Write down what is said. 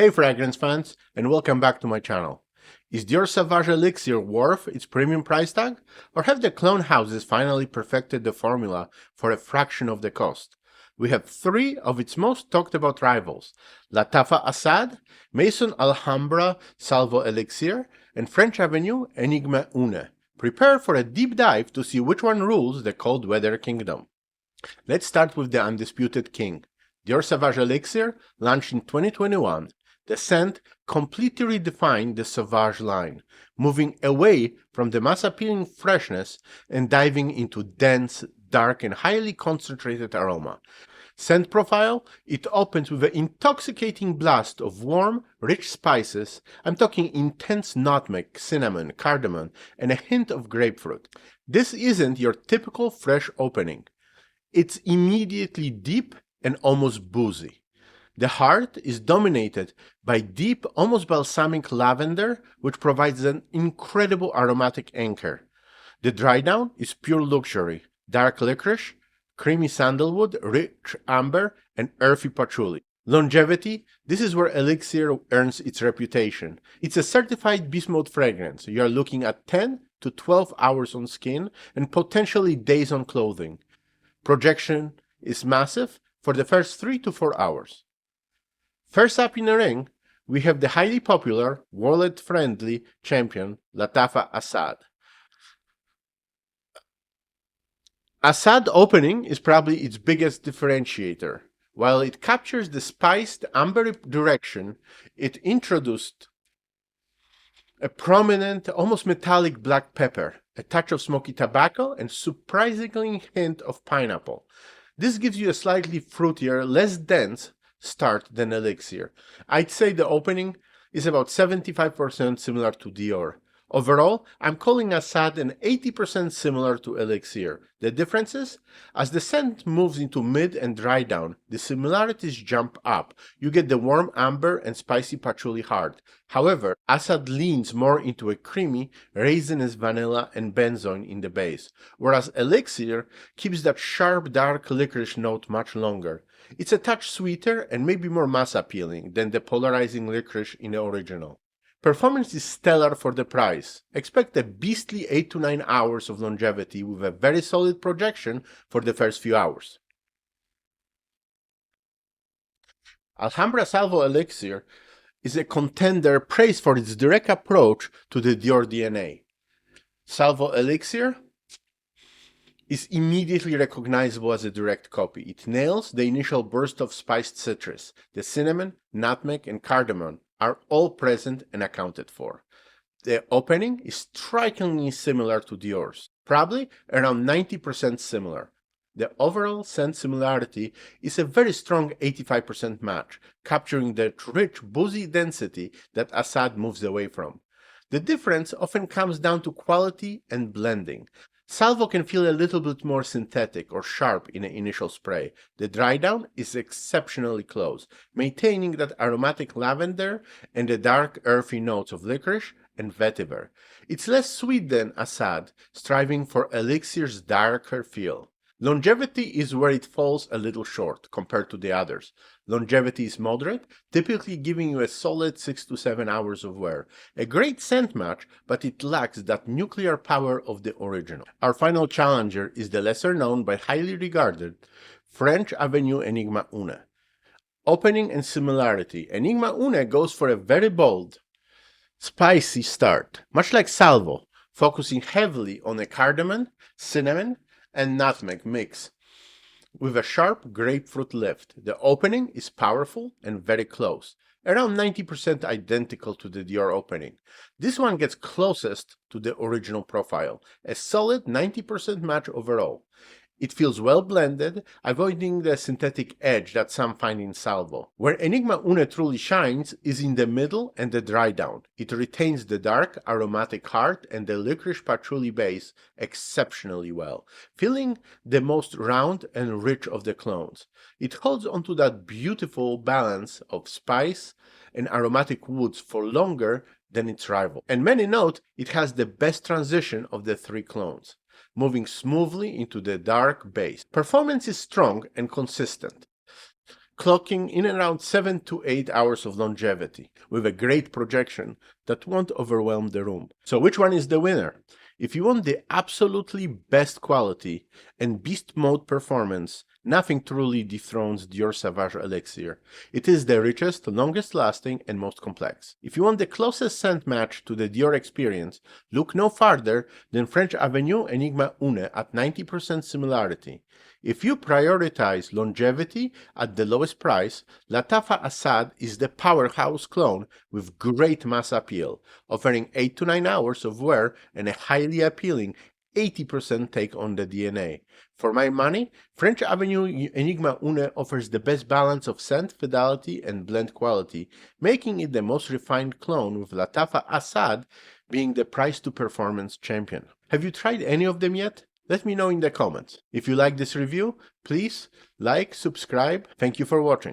Hey fragrance fans, and welcome back to my channel. Is Dior Sauvage Elixir worth its premium price tag? Or have the clone houses finally perfected the formula for a fraction of the cost? We have three of its most talked about rivals: Lattafa Asad, Maison Alhambra Salvo Elixir, and French Avenue Enigma Une. Prepare for a deep dive to see which one rules the cold weather kingdom. Let's start with the undisputed king. Dior Sauvage Elixir launched in 2021. The scent completely redefined the Sauvage line, moving away from the mass-appealing freshness and diving into dense, dark, and highly concentrated aroma. Scent profile: it opens with an intoxicating blast of warm, rich spices. I'm talking intense nutmeg, cinnamon, cardamom, and a hint of grapefruit. This isn't your typical fresh opening. It's immediately deep and almost boozy. The heart is dominated by deep, almost balsamic lavender, which provides an incredible aromatic anchor. The dry down is pure luxury: dark licorice, creamy sandalwood, rich amber, and earthy patchouli. Longevity: this is where Elixir earns its reputation. It's a certified beast mode fragrance. You are looking at 10 to 12 hours on skin and potentially days on clothing. Projection is massive for the first 3 to 4 hours. First up in the ring, we have the highly popular, wallet-friendly champion, Lattafa Asad. Asad opening is probably its biggest differentiator. While it captures the spiced, amber direction, it introduced a prominent, almost metallic black pepper, a touch of smoky tobacco, and surprisingly hint of pineapple. This gives you a slightly fruitier, less dense start than Elixir. I'd say the opening is about 75% similar to Dior. Overall, I'm calling Asad an 80% similar to Elixir. The differences? As the scent moves into mid and dry down, the similarities jump up. You get the warm amber and spicy patchouli heart. However, Asad leans more into a creamy, raisinous vanilla and benzoin in the base, whereas Elixir keeps that sharp dark licorice note much longer. It's a touch sweeter and maybe more mass appealing than the polarizing licorice in the original. Performance is stellar for the price. Expect a beastly 8 to 9 hours of longevity with a very solid projection for the first few hours. Alhambra Salvo Elixir is a contender praised for its direct approach to the Dior DNA. Salvo Elixir is immediately recognizable as a direct copy. It nails the initial burst of spiced citrus. The cinnamon, nutmeg, and cardamom are all present and accounted for. The opening is strikingly similar to Dior's, probably around 90% similar. The overall scent similarity is a very strong 85% match, capturing the rich, boozy density that Asad moves away from. The difference often comes down to quality and blending. Salvo can feel a little bit more synthetic or sharp in the initial spray. The dry down is exceptionally close, maintaining that aromatic lavender and the dark earthy notes of licorice and vetiver. It's less sweet than Asad, striving for Elixir's darker feel. Longevity is where it falls a little short compared to the others. Longevity is moderate, typically giving you a solid 6 to 7 hours of wear. A great scent match, but it lacks that nuclear power of the original. Our final challenger is the lesser known but highly regarded French Avenue Enigma Une. Opening and similarity: Enigma Une goes for a very bold, spicy start, much like Salvo, focusing heavily on a cardamom, cinnamon, and nutmeg mix with a sharp grapefruit lift. The opening is powerful and very close, around 90% identical to the Dior opening. This one gets closest to the original profile, a solid 90% match overall. It feels well blended, avoiding the synthetic edge that some find in Salvo. Where Enigma Une truly shines is in the middle and the dry down. It retains the dark, aromatic heart and the licorice patchouli base exceptionally well, feeling the most round and rich of the clones. It holds onto that beautiful balance of spice and aromatic woods for longer than its rival. And many note it has the best transition of the three clones, moving smoothly into the dark base. Performance is strong and consistent. clocking in around 7 to 8 hours of longevity, with a great projection that won't overwhelm the room. So which one is the winner? If you want the absolutely best quality and beast mode performance, nothing truly dethrones Dior Sauvage Elixir. It is the richest, longest lasting, and most complex. If you want the closest scent match to the Dior experience, look no farther than French Avenue Enigma Une at 90% similarity. If you prioritize longevity at the lowest price, Lattafa Asad is the powerhouse clone with great mass appeal, offering 8 to 9 hours of wear and a highly appealing 80% take on the DNA. For my money, French Avenue Enigma Une offers the best balance of scent, fidelity, and blend quality, making it the most refined clone, with Lattafa Asad being the price-to-performance champion. Have you tried any of them yet? Let me know in the comments. If you like this review, please like, subscribe. Thank you for watching.